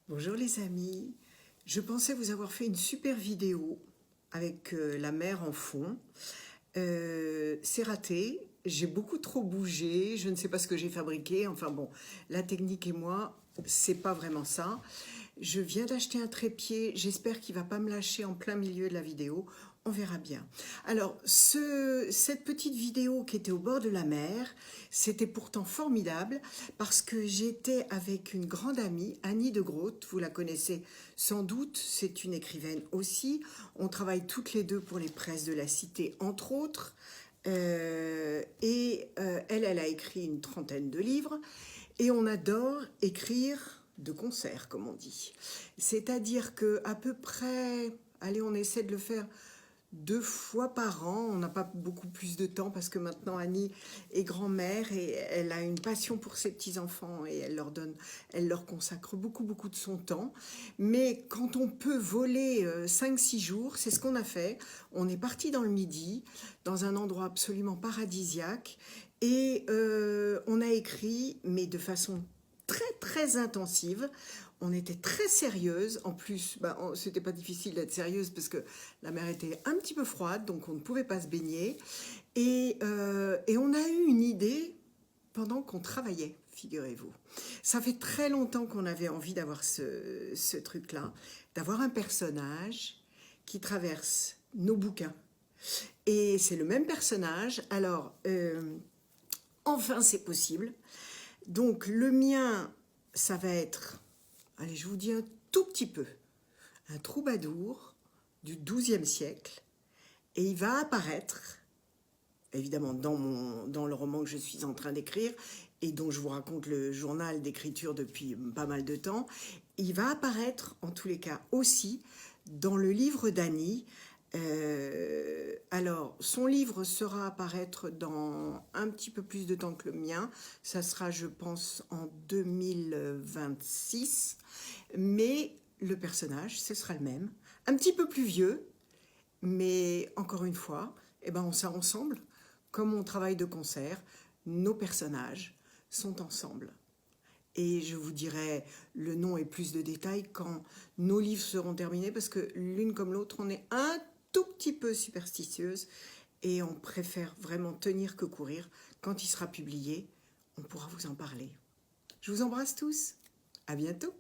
Bonjour les amis, je pensais vous avoir fait une super vidéo avec la mer en fond. C'est raté, j'ai beaucoup trop bougé, je ne sais pas ce que j'ai fabriqué, enfin bon, la technique et moi, c'est pas vraiment ça. Je viens d'acheter un trépied, j'espère qu'il va pas me lâcher en plein milieu de la vidéo, on verra bien. Alors, cette petite vidéo qui était au bord de la mer, c'était pourtant formidable parce que j'étais avec une grande amie, Annie de Groot, vous la connaissez sans doute, c'est une écrivaine aussi. On travaille toutes les deux pour les presses de la Cité, entre autres. Elle a écrit une trentaine de livres et on adore écrire de concert, comme on dit. C'est-à-dire que à peu près, allez, on essaie de le faire 2 fois par an. On n'a pas beaucoup plus de temps parce que maintenant Annie est grand-mère et elle a une passion pour ses petits-enfants et elle leur consacre beaucoup de son temps. Mais quand on peut voler 5-6 jours, c'est ce qu'on a fait. On est parti dans le Midi, dans un endroit absolument paradisiaque et on a écrit, mais de façon très intensive. On était très sérieuse. En plus, c'était pas difficile d'être sérieuse parce que la mer était un petit peu froide, donc on ne pouvait pas se baigner. Et on a eu une idée pendant qu'on travaillait, figurez-vous. Ça fait très longtemps qu'on avait envie d'avoir ce truc-là, d'avoir un personnage qui traverse nos bouquins. Et c'est le même personnage. Alors, enfin, c'est possible. Donc, le mien, ça va être... Allez, je vous dis un tout petit peu. Un troubadour du XIIe siècle. Et il va apparaître, évidemment, dans le roman que je suis en train d'écrire et dont je vous raconte le journal d'écriture depuis pas mal de temps. Il va apparaître, en tous les cas, aussi dans le livre d'Annie. Alors, son livre sera apparaître dans un petit peu plus de temps que le mien. Ça sera, je pense, en 2026. Mais le personnage, ce sera le même. Un petit peu plus vieux, mais encore une fois, on sert ensemble. Comme on travaille de concert, nos personnages sont ensemble. Et je vous dirai le nom et plus de détails quand nos livres seront terminés, parce que l'une comme l'autre, on est un tout petit peu superstitieuse et on préfère vraiment tenir que courir. Quand il sera publié, on pourra vous en parler. Je vous embrasse tous. À bientôt.